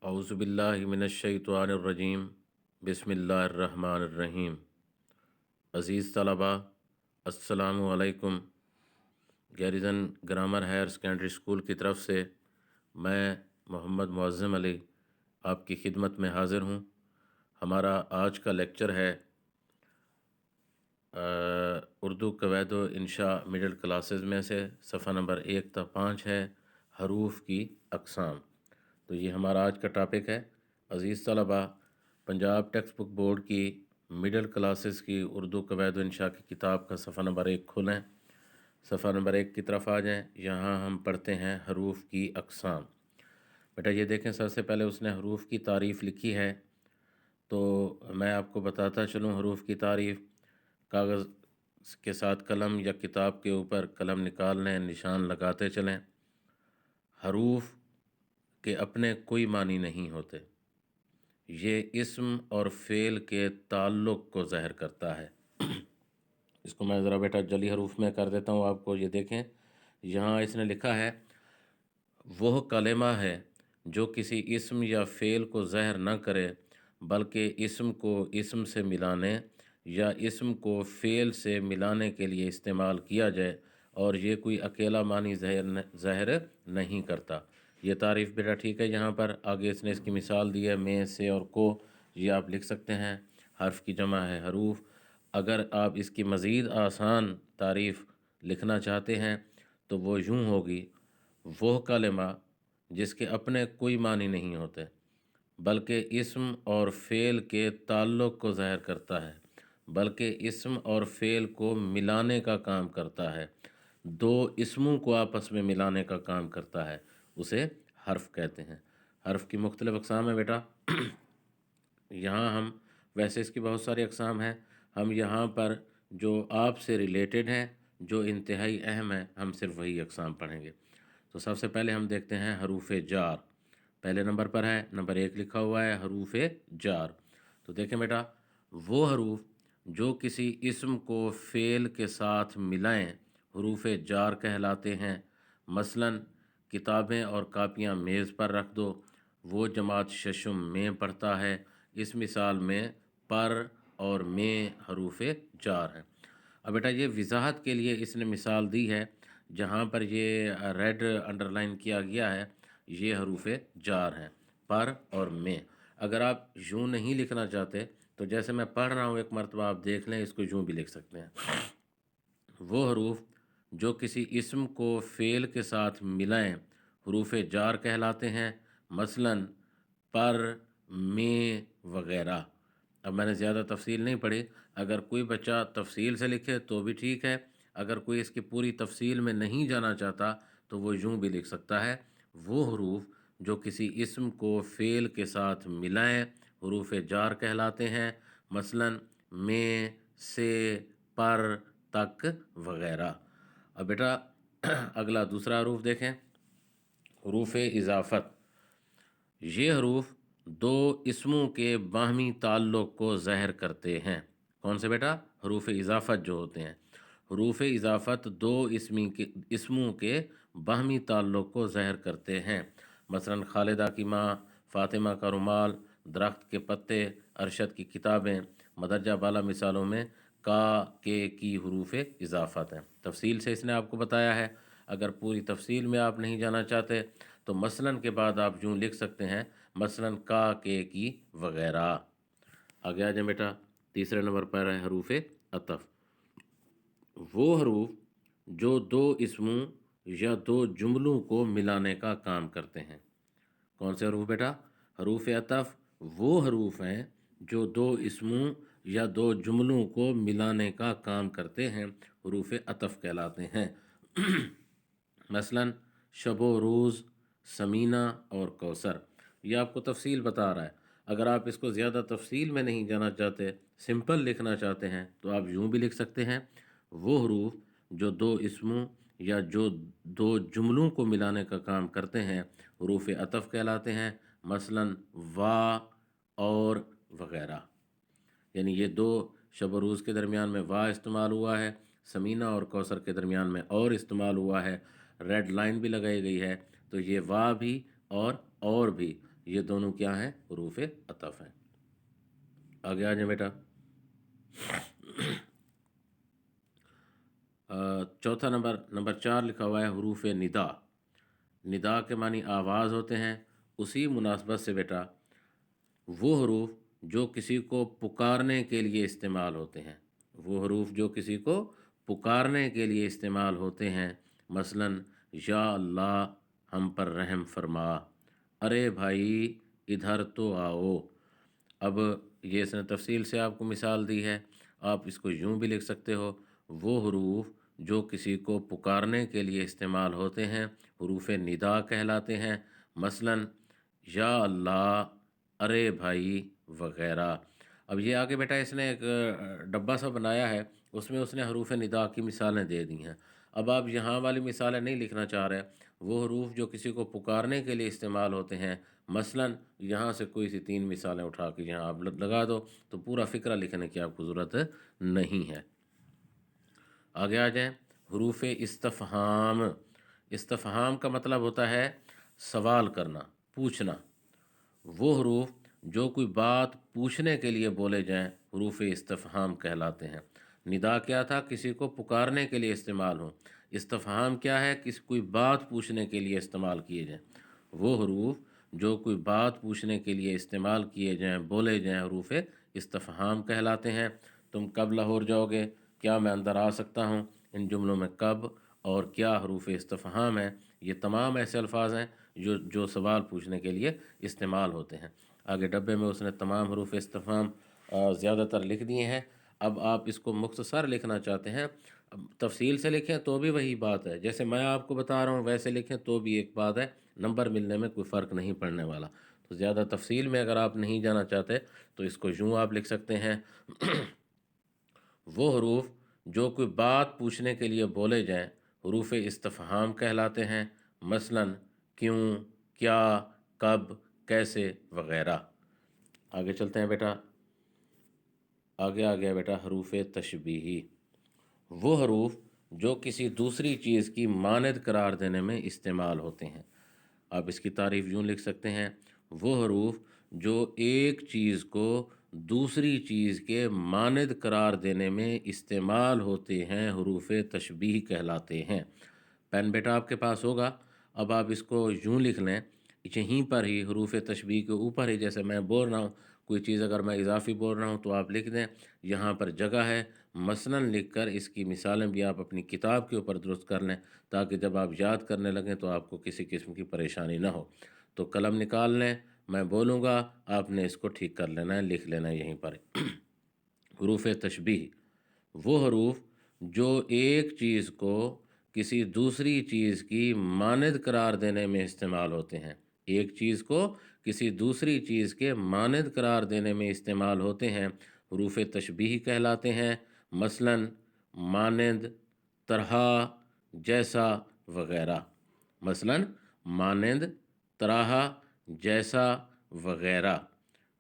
اعوذ باللہ من الشیطان الرجیم بسم اللہ الرحمن الرحیم۔ عزیز طلباء، السلام علیکم۔ Garrison grammar higher secondary school کی طرف سے میں محمد معظم علی آپ کی خدمت میں حاضر ہوں۔ ہمارا آج کا لیکچر ہے اردو قواعد و انشاء مڈل کلاسز میں سے صفحہ نمبر 1 تا 5 ہے، حروف کی اقسام۔ تو یہ ہمارا آج کا ٹاپک ہے۔ عزیز طلباء، پنجاب ٹیکسٹ بک بورڈ کی مڈل کلاسز کی اردو قواعد و انشاء کی کتاب کا صفحہ نمبر 1 کھولیں، صفحہ نمبر 1 کی طرف آ جائیں۔ یہاں ہم پڑھتے ہیں حروف کی اقسام۔ بیٹا یہ دیکھیں، سب سے پہلے اس نے حروف کی تعریف لکھی ہے، تو میں آپ کو بتاتا چلوں حروف کی تعریف۔ کاغذ کے ساتھ قلم یا کتاب کے اوپر قلم نکال لیں، نشان لگاتے چلیں۔ حروف کے اپنے کوئی معنی نہیں ہوتے، یہ اسم اور فعل کے تعلق کو ظاہر کرتا ہے۔ اس کو میں ذرا بیٹا جلی حروف میں کر دیتا ہوں آپ کو۔ یہ دیکھیں، یہاں اس نے لکھا ہے وہ کلمہ ہے جو کسی اسم یا فعل کو ظاہر نہ کرے بلکہ اسم کو اسم سے ملانے یا اسم کو فعل سے ملانے کے لیے استعمال کیا جائے، اور یہ کوئی اکیلا معنی ظاہر نہیں کرتا۔ یہ تعریف بیٹا ٹھیک ہے۔ یہاں پر آگے اس نے اس کی مثال دی ہے، میں، سے اور کو، یہ آپ لکھ سکتے ہیں۔ حرف کی جمع ہے حروف۔ اگر آپ اس کی مزید آسان تعریف لکھنا چاہتے ہیں تو وہ یوں ہوگی، وہ کلمہ جس کے اپنے کوئی معنی نہیں ہوتے بلکہ اسم اور فعل کے تعلق کو ظاہر کرتا ہے، بلکہ اسم اور فعل کو ملانے کا کام کرتا ہے، دو اسموں کو آپس میں ملانے کا کام کرتا ہے، اسے حرف کہتے ہیں۔ حرف کی مختلف اقسام ہیں بیٹا۔ یہاں ہم، ویسے اس کی بہت ساری اقسام ہیں، ہم یہاں پر جو آپ سے ریلیٹڈ ہیں، جو انتہائی اہم ہیں، ہم صرف وہی اقسام پڑھیں گے۔ تو سب سے پہلے ہم دیکھتے ہیں حروف جار۔ پہلے نمبر پر ہے، نمبر 1 لکھا ہوا ہے حروف جار۔ تو دیکھیں بیٹا، وہ حروف جو کسی اسم کو فعل کے ساتھ ملائیں حروف جار کہلاتے ہیں۔ مثلا کتابیں اور کاپیاں میز پر رکھ دو، وہ جماعت ششم میں پڑھتا ہے۔ اس مثال میں پر اور میں حروف جار ہیں۔ اب بیٹا یہ وضاحت کے لیے اس نے مثال دی ہے، جہاں پر یہ ریڈ انڈر لائن کیا گیا ہے، یہ حروف جار ہیں، پر اور میں۔ اگر آپ یوں نہیں لکھنا چاہتے تو جیسے میں پڑھ رہا ہوں ایک مرتبہ آپ دیکھ لیں، اس کو یوں بھی لکھ سکتے ہیں۔ وہ حروف جو کسی اسم کو فعل کے ساتھ ملائیں حروف جار کہلاتے ہیں۔ مثلا پر، میں وغیرہ۔ اب میں نے زیادہ تفصیل نہیں پڑھی، اگر کوئی بچہ تفصیل سے لکھے تو بھی ٹھیک ہے، اگر کوئی اس کی پوری تفصیل میں نہیں جانا چاہتا تو وہ یوں بھی لکھ سکتا ہے، وہ حروف جو کسی اسم کو فعل کے ساتھ ملائیں حروف جار کہلاتے ہیں۔ مثلا میں، سے، پر، تک وغیرہ۔ اب بیٹا اگلا دوسرا حروف دیکھیں، حروف اضافت۔ یہ حروف دو اسموں کے باہمی تعلق کو ظاہر کرتے ہیں۔ کون سے بیٹا؟ حروف اضافت جو ہوتے ہیں۔ حروف اضافت دو اسموں کے باہمی تعلق کو ظاہر کرتے ہیں۔ مثلا خالدہ کی ماں، فاطمہ کا رومال، درخت کے پتے، ارشد کی کتابیں۔ مدرجہ بالا مثالوں میں کا، کے کی حروف اضافت ہیں۔ تفصیل سے اس نے آپ کو بتایا ہے، اگر پوری تفصیل میں آپ نہیں جانا چاہتے تو مثلاً کے بعد آپ یوں لکھ سکتے ہیں، مثلاً کا، کے کی وغیرہ۔ آگے آ جائیں بیٹا، تیسرے نمبر پر ہے حروف عطف۔ وہ حروف جو دو اسموں یا دو جملوں کو ملانے کا کام کرتے ہیں۔ کون سے حروف بیٹا؟ حروف عطف وہ حروف ہیں جو دو اسموں یا دو جملوں کو ملانے کا کام کرتے ہیں، حروف عطف کہلاتے ہیں۔ مثلا شب و روز، سمینہ اور کوثر۔ یہ آپ کو تفصیل بتا رہا ہے، اگر آپ اس کو زیادہ تفصیل میں نہیں جانا چاہتے، سمپل لکھنا چاہتے ہیں تو آپ یوں بھی لکھ سکتے ہیں، وہ حروف جو دو اسموں یا جو دو جملوں کو ملانے کا کام کرتے ہیں حروف عطف کہلاتے ہیں۔ مثلا وا اور وغیرہ، یعنی یہ دو، شب و روز کے درمیان میں وا استعمال ہوا ہے، سمینہ اور کوثر کے درمیان میں اور استعمال ہوا ہے، ریڈ لائن بھی لگائی گئی ہے، تو یہ وا بھی اور بھی، یہ دونوں کیا ہیں؟ حروف عطف ہیں۔ آگے آ جائیں بیٹا، چوتھا نمبر 4 لکھا ہوا ہے حروف ندا۔ ندا کے معنی آواز ہوتے ہیں۔ اسی مناسبت سے بیٹا وہ حروف جو کسی کو پکارنے کے لیے استعمال ہوتے ہیں، وہ حروف جو کسی کو پکارنے کے لیے استعمال ہوتے ہیں، مثلاً یا اللہ ہم پر رحم فرما، ارے بھائی ادھر تو آؤ۔ اب یہ اس نے تفصیل سے آپ کو مثال دی ہے، آپ اس کو یوں بھی لکھ سکتے ہو، وہ حروف جو کسی کو پکارنے کے لیے استعمال ہوتے ہیں حروف ندا کہلاتے ہیں، مثلاً یا اللہ، ارے بھائی وغیرہ۔ اب یہ آگے بیٹا اس نے ایک ڈبہ سا بنایا ہے، اس میں اس نے حروف ندا کی مثالیں دے دی ہیں۔ اب آپ یہاں والی مثالیں نہیں لکھنا چاہ رہے، وہ حروف جو کسی کو پکارنے کے لیے استعمال ہوتے ہیں، مثلاً یہاں سے کوئی سی 3 مثالیں اٹھا کے یہاں آپ لگا دو تو پورا فقرہ لکھنے کی آپ کو ضرورت نہیں ہے۔ آگے آ جائیں، حروف استفہام۔ استفہام کا مطلب ہوتا ہے سوال کرنا، پوچھنا۔ وہ حروف جو کوئی بات پوچھنے کے لیے بولے جائیں حروف استفہام کہلاتے ہیں۔ ندا کیا تھا؟ کسی کو پکارنے کے لیے استعمال ہوں۔ استفہام کیا ہے؟ کوئی بات پوچھنے کے لیے استعمال کیے جائیں۔ وہ حروف جو کوئی بات پوچھنے کے لیے استعمال کیے جائیں، بولے جائیں، حروف استفہام کہلاتے ہیں۔ تم کب لاہور جاؤ گے؟ کیا میں اندر آ سکتا ہوں؟ ان جملوں میں کب اور کیا حروف استفہام ہیں۔ یہ تمام ایسے الفاظ ہیں جو سوال پوچھنے کے لیے استعمال ہوتے ہیں۔ آگے ڈبے میں اس نے تمام حروف استفہام زیادہ تر لکھ دیے ہیں۔ اب آپ اس کو مختصر لکھنا چاہتے ہیں، تفصیل سے لکھیں تو بھی وہی بات ہے، جیسے میں آپ کو بتا رہا ہوں ویسے لکھیں تو بھی ایک بات ہے، نمبر ملنے میں کوئی فرق نہیں پڑنے والا۔ تو زیادہ تفصیل میں اگر آپ نہیں جانا چاہتے تو اس کو یوں آپ لکھ سکتے ہیں، وہ حروف جو کوئی بات پوچھنے کے لیے بولے جائیں حروف استفہام کہلاتے ہیں، مثلاً کیوں، کیا، کب، کیسے وغیرہ۔ آگے چلتے ہیں بیٹا، آگے آ گیا بیٹا حروف تشبیہی۔ وہ حروف جو کسی دوسری چیز کی مانند قرار دینے میں استعمال ہوتے ہیں۔ آپ اس کی تعریف یوں لکھ سکتے ہیں، وہ حروف جو ایک چیز کو دوسری چیز کے مانند قرار دینے میں استعمال ہوتے ہیں حروف تشبیہ کہلاتے ہیں۔ پین بیٹا آپ کے پاس ہوگا، اب آپ اس کو یوں لکھ لیں، یہیں پر ہی حروف تشبیہ کے اوپر ہی، جیسے میں بول رہا ہوں کوئی چیز اگر میں اضافی بول رہا ہوں تو آپ لکھ دیں، یہاں پر جگہ ہے مثلاً لکھ کر اس کی مثالیں بھی آپ اپنی کتاب کے اوپر درست کر لیں، تاکہ جب آپ یاد کرنے لگیں تو آپ کو کسی قسم کی پریشانی نہ ہو۔ تو قلم نکال لیں، میں بولوں گا آپ نے اس کو ٹھیک کر لینا ہے، لکھ لینا ہے یہیں پر۔ حروف تشبیہ وہ حروف جو ایک چیز کو کسی دوسری چیز کی مانند قرار دینے میں استعمال ہوتے ہیں، ایک چیز کو کسی دوسری چیز کے مانند قرار دینے میں استعمال ہوتے ہیں حروف تشبیہ کہلاتے ہیں، مثلاً مانند، طرح، جیسا وغیرہ۔ مثلاً مانند، طرح، جیسا وغیرہ۔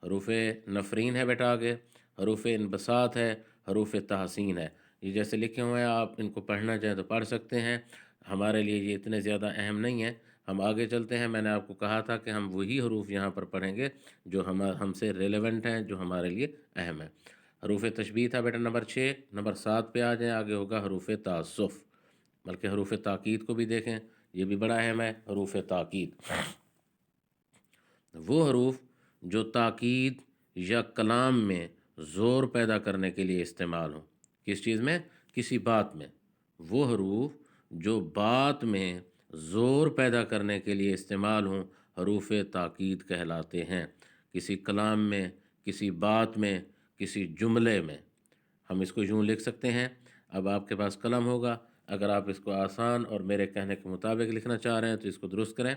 حروف نفرین ہے بیٹا آگے، حروف انبساط ہے، حروف تحسین ہے۔ یہ جیسے لکھے ہوئے ہیں آپ ان کو پڑھنا چاہیں تو پڑھ سکتے ہیں، ہمارے لیے یہ اتنے زیادہ اہم نہیں ہیں۔ ہم آگے چلتے ہیں، میں نے آپ کو کہا تھا کہ ہم وہی حروف یہاں پر پڑھیں گے جو ہم سے ریلیونٹ ہیں، جو ہمارے لیے اہم ہیں۔ حروف تشبیہ تھا بیٹا نمبر 6، نمبر 7 پہ آ جائیں، آگے ہوگا حروف تعسف، بلکہ حروف تاکید کو بھی دیکھیں، یہ بھی بڑا اہم ہے۔ حروف تاکید وہ حروف جو تاکید یا کلام میں زور پیدا کرنے کے لیے استعمال ہوں۔ کس چیز میں؟ کسی بات میں۔ وہ حروف جو بات میں زور پیدا کرنے کے لیے استعمال ہوں حروف تاکید کہلاتے ہیں۔ کسی کلام میں، کسی بات میں، کسی جملے میں۔ ہم اس کو یوں لکھ سکتے ہیں، اب آپ کے پاس قلم ہوگا، اگر آپ اس کو آسان اور میرے کہنے کے مطابق لکھنا چاہ رہے ہیں تو اس کو درست کریں۔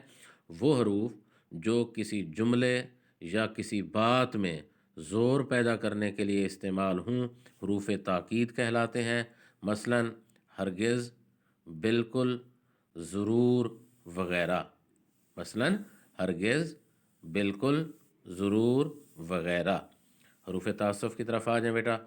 وہ حروف جو کسی جملے یا کسی بات میں زور پیدا کرنے کے لیے استعمال ہوں حروف تاکید کہلاتے ہیں، مثلاً ہرگز، بالکل، ضرور وغیرہ۔ مثلاً ہرگز، بالکل، ضرور وغیرہ۔ حروف تعسف کی طرف آ جائیں بیٹا،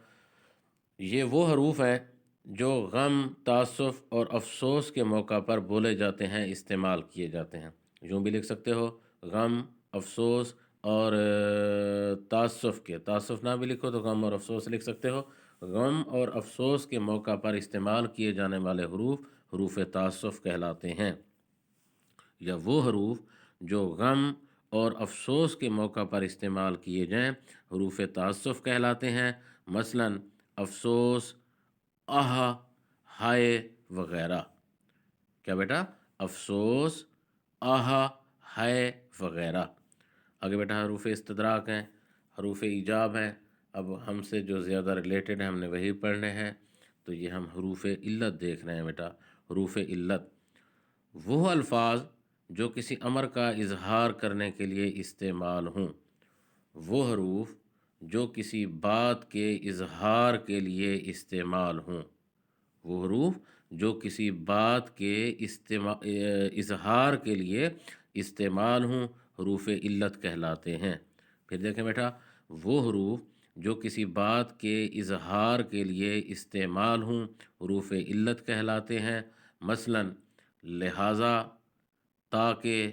یہ وہ حروف ہیں جو غم، تعسف اور افسوس کے موقع پر بولے جاتے ہیں، استعمال کیے جاتے ہیں۔ یوں بھی لکھ سکتے ہو، غم، افسوس اور تعصف کے، تعصف نہ بھی لکھو تو غم اور افسوس لکھ سکتے ہو۔ غم اور افسوس کے موقع پر استعمال کیے جانے والے حروف حروف تعصف کہلاتے ہیں، یا وہ حروف جو غم اور افسوس کے موقع پر استعمال کیے جائیں حروف تعصف کہلاتے ہیں، مثلا افسوس، آہا، ہائے وغیرہ۔ کیا بیٹا؟ افسوس، آہا، ہائے وغیرہ۔ آگے بیٹا حروف استدراک ہیں، حروف ایجاب ہیں۔ اب ہم سے جو زیادہ ریلیٹڈ ہیں ہم نے وہی پڑھنے ہیں، تو یہ ہم حروف علت دیکھ رہے ہیں بیٹا۔ حروف علت وہ الفاظ جو کسی امر کا اظہار کرنے کے لیے استعمال ہوں، وہ حروف جو کسی بات کے اظہار کے لیے استعمال ہوں، وہ حروف جو کسی بات کے اظہار کے لیے استعمال ہوں حروف علت کہلاتے ہیں۔ پھر دیکھیں بیٹا، وہ حروف جو کسی بات کے اظہار کے لیے استعمال ہوں حروف علت کہلاتے ہیں، مثلا لہٰذا، تاکہ،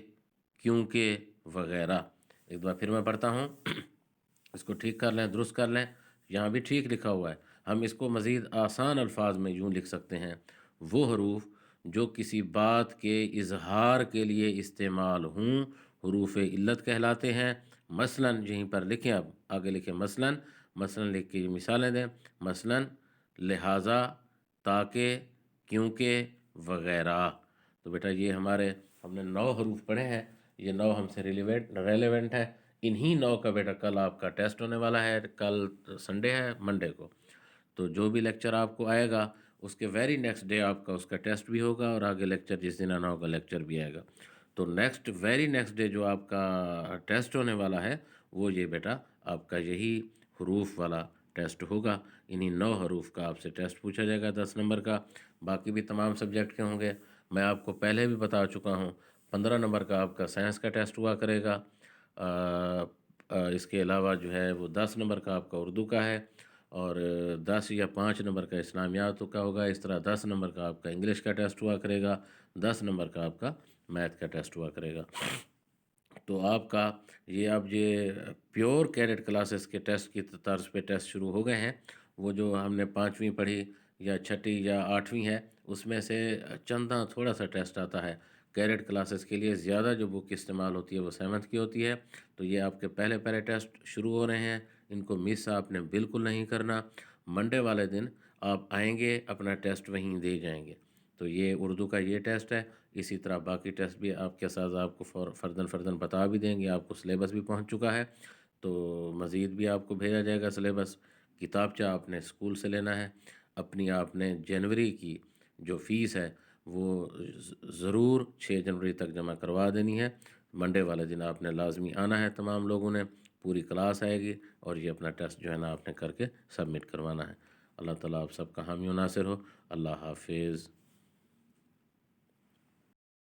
کیونکہ وغیرہ۔ ایک بار پھر میں پڑھتا ہوں، اس کو ٹھیک کر لیں، درست کر لیں۔ یہاں بھی ٹھیک لکھا ہوا ہے، ہم اس کو مزید آسان الفاظ میں یوں لکھ سکتے ہیں، وہ حروف جو کسی بات کے اظہار کے لیے استعمال ہوں حروف علت کہلاتے ہیں، مثلا یہیں پر لکھیں، اب آگے لکھیں مثلا لکھ کے یہ مثالیں دیں، مثلا لہٰذا، تاکہ، کیونکہ وغیرہ۔ تو بیٹا یہ ہم نے 9 حروف پڑھے ہیں، یہ 9 ہم سے ریلیونٹ ہے۔ انہی 9 کا بیٹا کل آپ کا ٹیسٹ ہونے والا ہے، کل سنڈے ہے، منڈے کو، تو جو بھی لیکچر آپ کو آئے گا اس کے ویری نیکسٹ ڈے آپ کا اس کا ٹیسٹ بھی ہوگا، اور آگے لیکچر جس دن آنا ہوگا لیکچر بھی آئے گا۔ تو ویری نیکسٹ ڈے جو آپ کا ٹیسٹ ہونے والا ہے وہ یہ بیٹا آپ کا یہی حروف والا ٹیسٹ ہوگا۔ انہی 9 حروف کا آپ سے ٹیسٹ پوچھا جائے گا 10 نمبر کا، باقی بھی تمام سبجیکٹ کے ہوں گے۔ میں آپ کو پہلے بھی بتا چکا ہوں 15 نمبر کا آپ کا سائنس کا ٹیسٹ ہوا کرے گا، اس کے علاوہ جو ہے وہ 10 نمبر کا آپ کا اردو کا ہے، اور 10 یا 5 نمبر کا اسلامیات کا ہوگا۔ اس طرح 10 نمبر کا آپ کا انگلش کا ٹیسٹ ہوا کرے گا، 10 نمبر کا آپ کا میتھ کا ٹیسٹ ہوا کرے گا۔ تو آپ کا یہ پیور کیڈٹ کلاسز کے ٹیسٹ کی طرز پہ ٹیسٹ شروع ہو گئے ہیں۔ وہ جو ہم نے 5ویں پڑھی یا 6ٹھی یا 8ویں ہے، اس میں سے چنداں تھوڑا سا ٹیسٹ آتا ہے۔ کیڈٹ کلاسز کے لیے زیادہ جو بک استعمال ہوتی ہے وہ 7ویں کی ہوتی ہے۔ تو یہ آپ کے پہلے ٹیسٹ شروع ہو رہے ہیں، ان کو مس آپ نے بالکل نہیں کرنا۔ منڈے والے دن آپ آئیں گے، اپنا ٹیسٹ وہیں دے جائیں گے۔ تو یہ اردو کا یہ ٹیسٹ ہے، اسی طرح باقی ٹیسٹ بھی آپ کے ساتھ آپ کو فرداً بتا بھی دیں گے۔ آپ کو سلیبس بھی پہنچ چکا ہے، تو مزید بھی آپ کو بھیجا جائے گا سلیبس۔ کتابچہ آپ نے اسکول سے لینا ہے، اپنی آپ نے جنوری کی جو فیس ہے وہ ضرور 6 جنوری تک جمع کروا دینی ہے۔ منڈے والے دن آپ نے لازمی آنا ہے، تمام لوگوں نے، پوری کلاس آئے گی، اور یہ اپنا ٹیسٹ جو ہے نا آپ نے کر کے سبمٹ کروانا ہے۔ اللہ تعالیٰ آپ سب کا حامی و ناصر ہو۔ اللہ حافظ۔